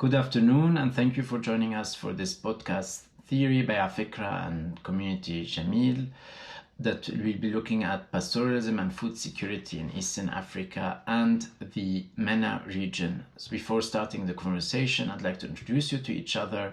Good afternoon, and thank you for joining us for this podcast, Theory by Afikra and Community Jameel, that will be looking at pastoralism and food security in Eastern Africa and the MENA region. So before starting the conversation, I'd like to introduce you to each other.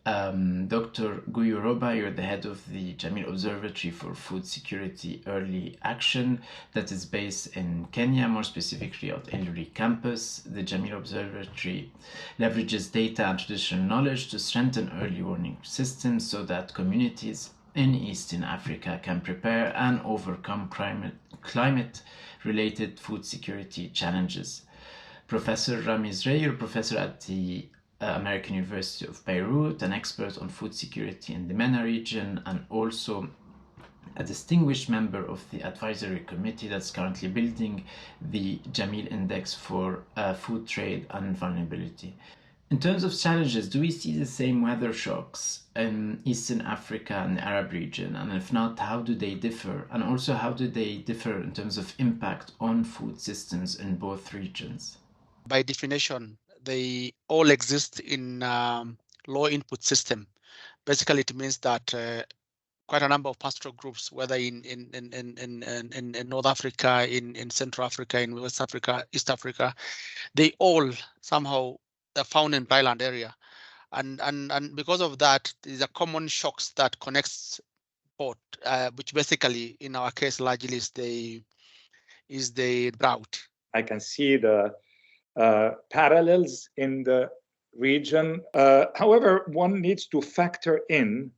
Dr. Guyo Roba, you're the head of the Jameel Observatory for Food Security Early Action that is based in Kenya, more specifically at Eluri campus. The Jameel Observatory leverages data and traditional knowledge to strengthen early warning systems so that communities in Eastern Africa can prepare and overcome climate-related food security challenges. Professor Rami Zurayk, you're a professor at the American University of Beirut, an expert on food security in the MENA region, and also a distinguished member of the advisory committee that's currently building the Jameel Index for food trade and vulnerability. In terms of challenges, do we see the same weather shocks in Eastern Africa and the Arab region? And if not, how do they differ? And also, how do they differ in terms of impact on food systems in both regions? By definition, they all exist in low input system. Basically, it means that quite a number of pastoral groups, whether in North Africa, in Central Africa, in West Africa, East Africa, they all somehow are found in dryland area. And because of that, these are common shocks that connects both, which basically in our case largely is the drought. I can see the parallels in the region. However, one needs to factor in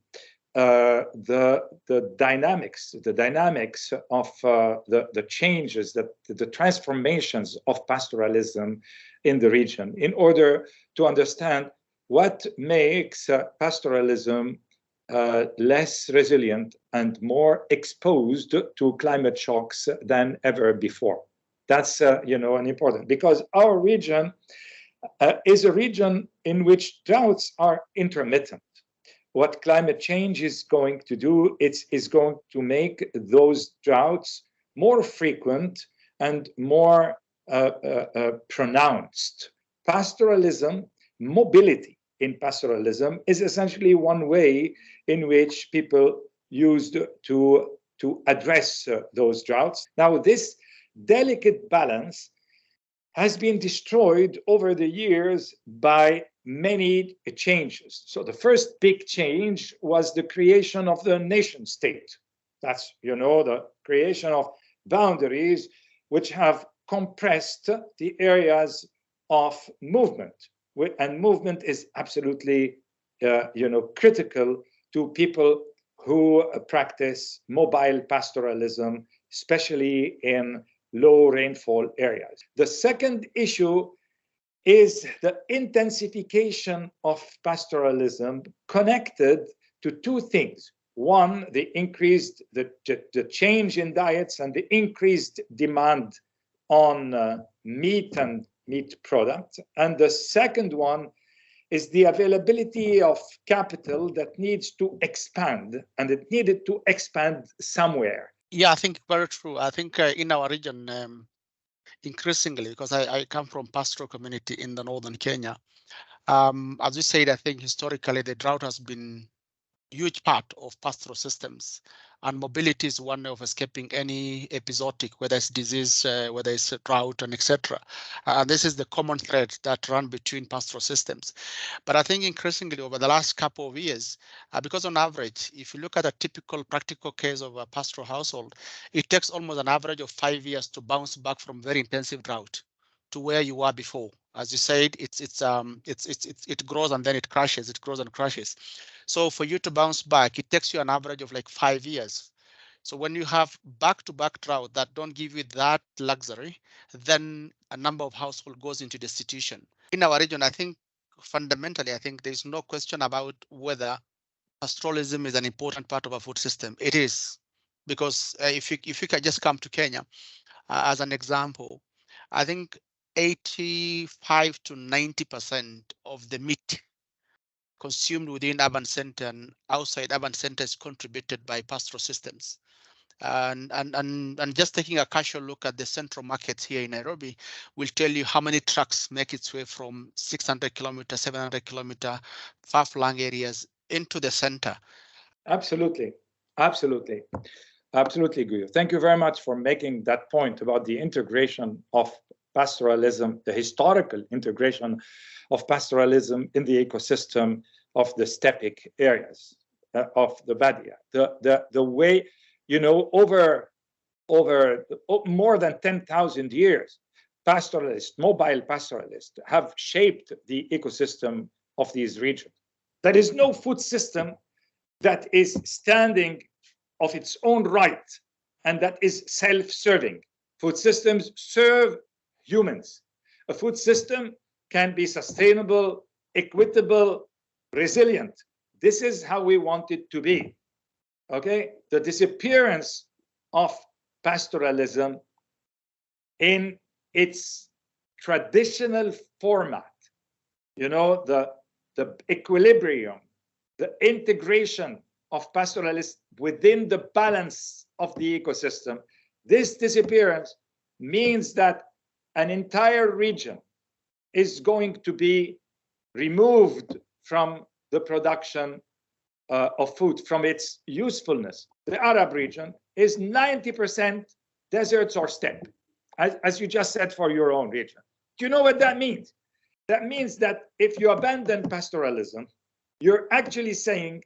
the dynamics of the changes, the transformations of pastoralism in the region in order to understand what makes pastoralism less resilient and more exposed to climate shocks than ever before. That's an important, because our region is a region in which droughts are intermittent. What climate change is going to do, is going to make those droughts more frequent and more pronounced. Pastoralism, mobility in pastoralism is essentially one way in which people used to address those droughts. Now, this delicate balance has been destroyed over the years by many changes. So the first big change was the creation of the nation state. That's, the creation of boundaries which have compressed the areas of movement. And movement is absolutely, critical to people who practice mobile pastoralism, especially in low rainfall areas. The second issue is the intensification of pastoralism connected to two things. One, the change in diets and the increased demand on meat and meat products. And the second one is the availability of capital that needs to expand, and it needed to expand somewhere. Yeah, I think very true. I think in our region, increasingly, because I come from pastoral community in the northern Kenya, as you said, I think historically the drought has been a huge part of pastoral systems, and mobility is one way of escaping any episodic, whether it's disease, whether it's a drought, and etc. And this is the common thread that run between pastoral systems. But I think increasingly over the last couple of years, because on average, if you look at a typical practical case of a pastoral household, it takes almost an average of 5 years to bounce back from very intensive drought to where you were before. As you said, it grows and then it crashes. It grows and crashes. So for you to bounce back, it takes you an average of like 5 years. So when you have back-to-back drought that don't give you that luxury, then a number of households goes into destitution. In our region, I think fundamentally, I think there's no question about whether pastoralism is an important part of our food system. It is, because if you can just come to Kenya as an example, I think 85 to 90% of the meat consumed within urban center and outside urban centers contributed by pastoral systems. And just taking a casual look at the central markets here in Nairobi will tell you how many trucks make its way from 600 kilometer, 700 kilometer far-flung areas into the center. Absolutely, absolutely, absolutely, Guyo. Thank you very much for making that point about the integration of pastoralism, the historical integration of pastoralism in the ecosystem of the steppe areas of the Badia. The way, you know, over more than 10,000 years, pastoralists, mobile pastoralists, have shaped the ecosystem of these regions. There is no food system that is standing of its own right and that is self-serving. Food systems serve humans. A food system can be sustainable, equitable, resilient. This is how we want it to be. Okay? The disappearance of pastoralism in its traditional format, you know, the equilibrium, the integration of pastoralists within the balance of the ecosystem, this disappearance means that an entire region is going to be removed from the production of food, from its usefulness. The Arab region is 90% deserts or steppe, as you just said for your own region. Do you know what that means? That means that if you abandon pastoralism, you're actually saying,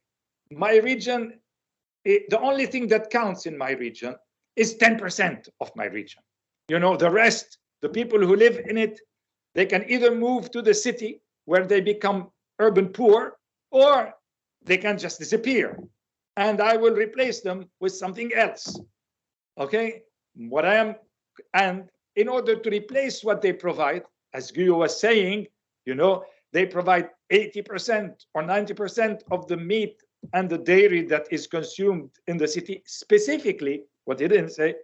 my region, the only thing that counts in my region is 10% of my region. You know, the rest, the people who live in it, they can either move to the city where they become urban poor, or they can just disappear. And I will replace them with something else. Okay? And in order to replace what they provide, as Guyo was saying, you know, they provide 80% or 90% of the meat and the dairy that is consumed in the city, specifically, what he didn't say,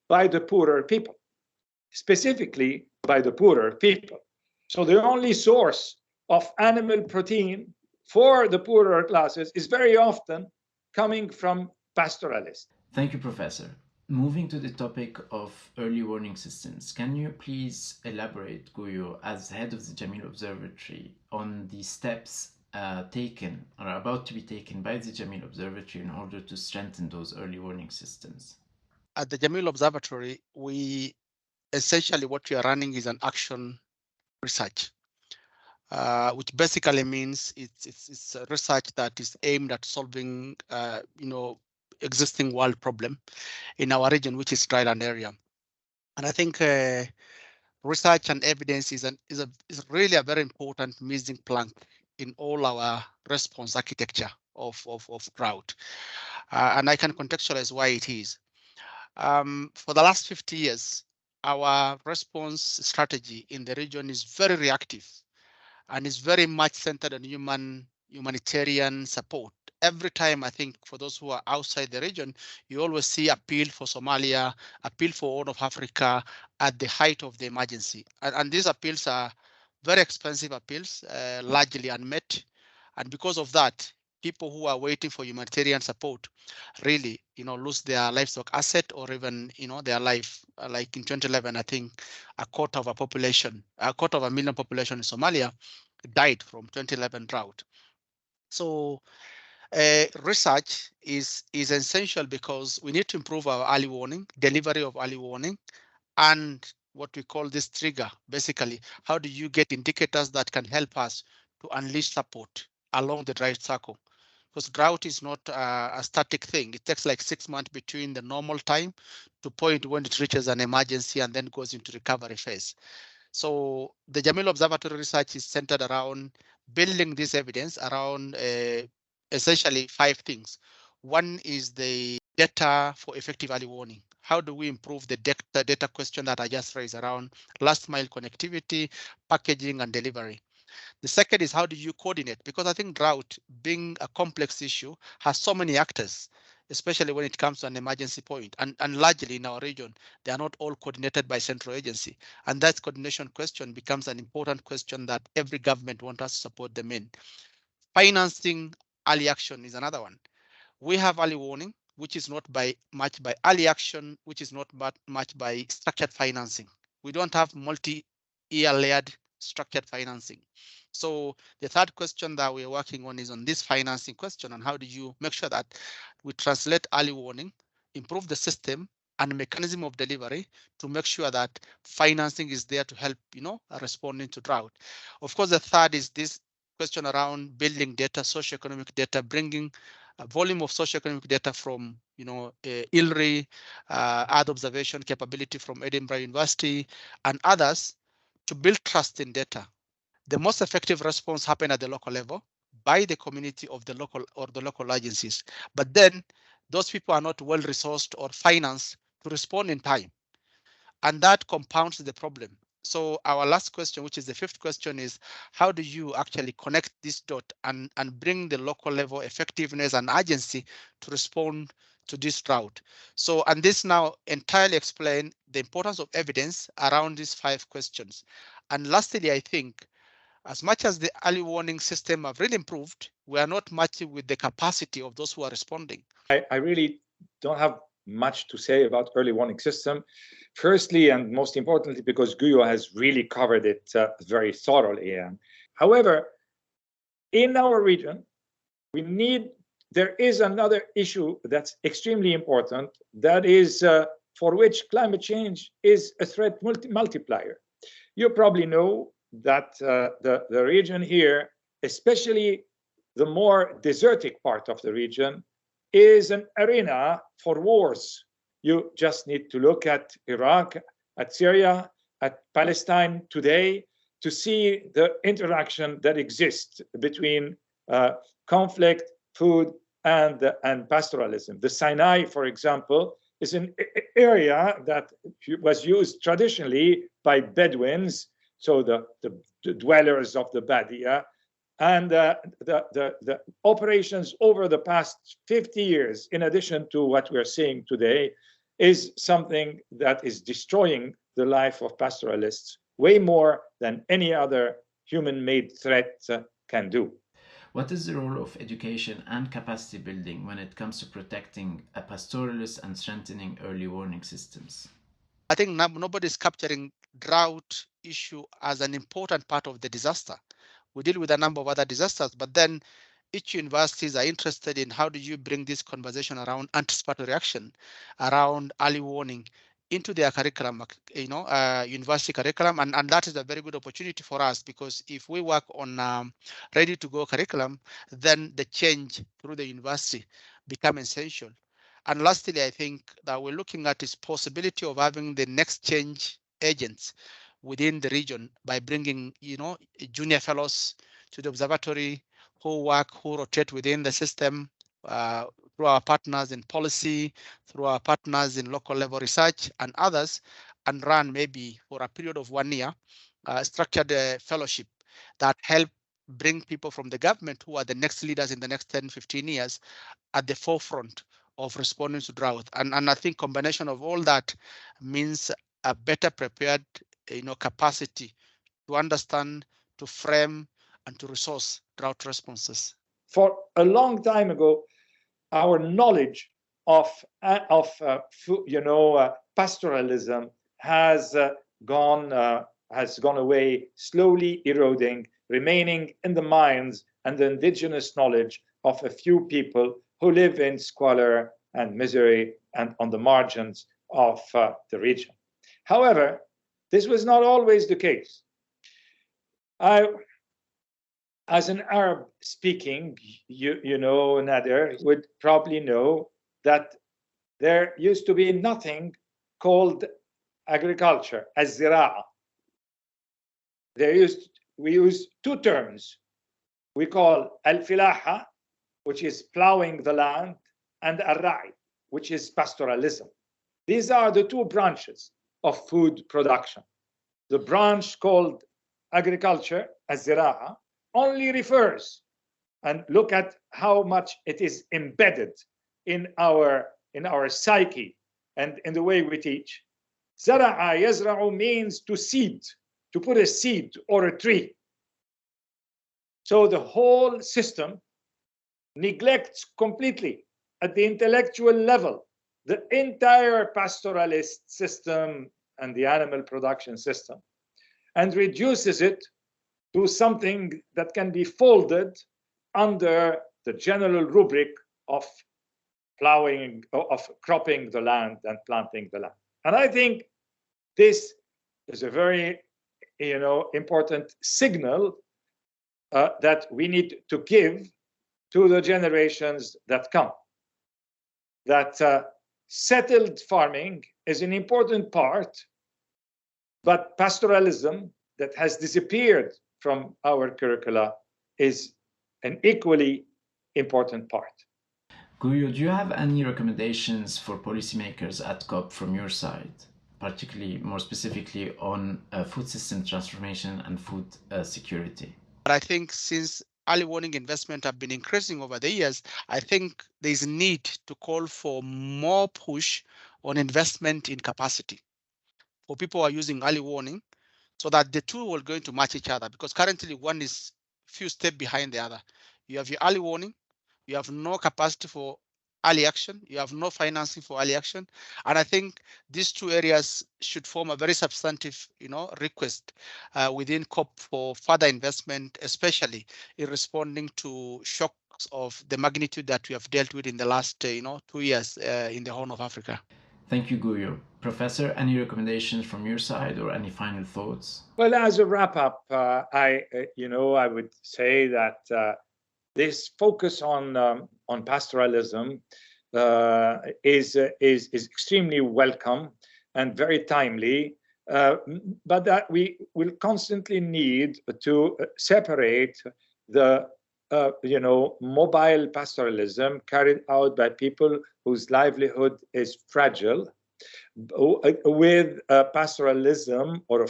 by the poorer people. Specifically by the poorer people. So the only source of animal protein for the poorer classes is very often coming from pastoralists. Thank you, Professor. Moving to the topic of early warning systems, can you please elaborate, Guyo, as head of the Jameel Observatory, on the steps taken or about to be taken by the Jameel Observatory in order to strengthen those early warning systems? At the Jameel Observatory, we essentially what we are running is an action research, which basically means it's a research that is aimed at solving, you know, existing world problem in our region, which is dryland area. And I think research and evidence is really a very important missing plank in all our response architecture of drought. And I can contextualize why it is. For the last 50 years, our response strategy in the region is very reactive and is very much centered on humanitarian support. Every time, I think, for those who are outside the region, you always see appeal for Somalia, appeal for Horn of Africa at the height of the emergency. And these appeals are very expensive appeals, largely unmet. And because of that, people who are waiting for humanitarian support really, you know, lose their livestock asset or even, you know, their life. Like in 2011, I think a quarter of a million population in Somalia died from 2011 drought. So research is essential because we need to improve our early warning, delivery of early warning, and what we call this trigger. Basically, how do you get indicators that can help us to unleash support along the drought cycle? Because drought is not a static thing. It takes like 6 months between the normal time to point when it reaches an emergency and then goes into recovery phase. So the Jameel Observatory research is centered around building this evidence around essentially 5 things. One is the data for effective early warning. How do we improve the data question that I just raised around last mile connectivity, packaging, and delivery? The second is how do you coordinate? Because I think drought, being a complex issue, has so many actors, especially when it comes to an emergency point. And largely in our region, they are not all coordinated by central agency. And that coordination question becomes an important question that every government wants us to support them in. Financing early action is another one. We have early warning, which is not by much by early action, which is not much by structured financing. We don't have multi-year layered structured financing. So the third question that we're working on is on this financing question, and how do you make sure that we translate early warning, improve the system and mechanism of delivery to make sure that financing is there to help, responding to drought. Of course, the third is this question around building data, socioeconomic data, bringing a volume of socioeconomic data from, ILRI, Earth observation capability from Edinburgh University and others to build trust in data. The most effective response happen at the local level by the community of the local or the local agencies. But then those people are not well resourced or financed to respond in time. And that compounds the problem. So our last question, which is the fifth question, is how do you actually connect this dot and bring the local level effectiveness and urgency to respond to this drought? So, and this now entirely explain the importance of evidence around these 5 questions. And lastly, I think as much as the early warning system have really improved, we are not matching with the capacity of those who are responding. I really don't have much to say about early warning system. Firstly, and most importantly, because Guyo has really covered it very thoroughly. However, in our region, there is another issue that's extremely important, that is for which climate change is a threat multiplier. You probably know that the region here, especially the more desertic part of the region, is an arena for wars. You just need to look at Iraq, at Syria, at Palestine today to see the interaction that exists between conflict, food, and pastoralism. The Sinai, for example, is an area that was used traditionally by Bedouins, so the dwellers of the Badia, and the operations over the past 50 years, in addition to what we're seeing today, is something that is destroying the life of pastoralists way more than any other human-made threat can do. What is the role of education and capacity building when it comes to protecting a pastoralist and strengthening early warning systems? I think nobody's capturing drought issue as an important part of the disaster. We deal with a number of other disasters, but then each universities are interested in how do you bring this conversation around anticipatory action, around early warning into their curriculum, university curriculum, and that is a very good opportunity for us, because if we work on ready to go curriculum, then the change through the university become essential. And lastly, I think that we're looking at is possibility of having the next change agents within the region by bringing, junior fellows to the observatory who rotate within the system through our partners in policy, through our partners in local level research and others, and run maybe for a period of 1 year, structured fellowship that help bring people from the government who are the next leaders in the next 10, 15 years at the forefront of responding to drought. And I think combination of all that means a better prepared capacity to understand, to frame, and to resource drought responses. For a long time ago, our knowledge of pastoralism has gone away, slowly eroding, remaining in the minds and the indigenous knowledge of a few people who live in squalor and misery and on the margins of the region. However, this was not always the case. As an Arab speaking, Nader would probably know that there used to be nothing called agriculture, az-zira'a. We use 2 terms. We call al-filaha, which is plowing the land, and al-ra'i, which is pastoralism. These are the 2 branches of food production. The branch called agriculture, az-zira'a, only refers, and look at how much it is embedded in our psyche and in the way we teach. Zara'a yazra'u means to seed, to put a seed or a tree. So the whole system neglects completely at the intellectual level the entire pastoralist system and the animal production system and reduces it to something that can be folded under the general rubric of plowing, of cropping the land and planting the land. And I think this is a very, important signal that we need to give to the generations that come. That settled farming is an important part, but pastoralism that has disappeared from our curricula is an equally important part. Guyo, do you have any recommendations for policymakers at COP from your side, particularly more specifically on food system transformation and food security? But I think since early warning investment have been increasing over the years, I think there's a need to call for more push on investment in capacity for people who are using early warning, so that the two will going to match each other, because currently one is few steps behind the other. You have your early warning, you have no capacity for early action, you have no financing for early action. And I think these two areas should form a very substantive, request within COP for further investment, especially in responding to shocks of the magnitude that we have dealt with in the last, 2 years in the Horn of Africa. Thank you, Guyo. Professor, any recommendations from your side or any final thoughts? Well, as a wrap up, I would say that this focus on pastoralism is extremely welcome and very timely, but that we will constantly need to separate the mobile pastoralism carried out by people whose livelihood is fragile, with pastoralism, or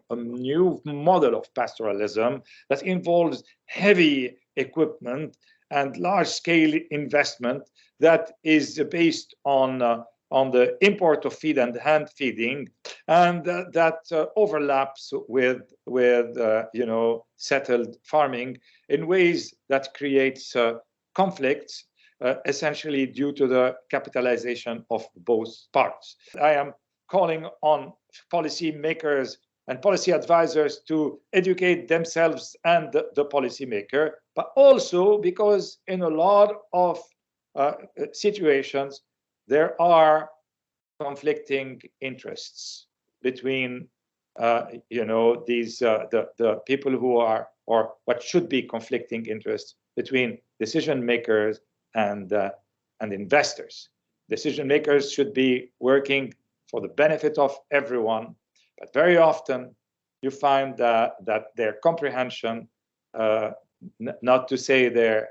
a new model of pastoralism that involves heavy equipment and large-scale investment that is based on the import of feed and hand feeding, and that overlaps with settled farming in ways that creates conflicts, essentially due to the capitalization of both parts. I am calling on policy makers and policy advisors to educate themselves and the policymaker, but also because in a lot of situations, there are conflicting interests between the people who are, or what should be conflicting interests between decision makers and investors. Decision makers should be working for the benefit of everyone, but very often you find that their comprehension, not to say their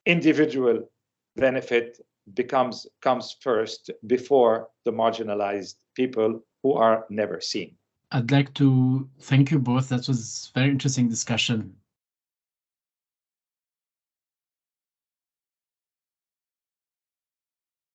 individual benefit, comes first before the marginalized people who are never seen. I'd like to thank you both. That was a very interesting discussion.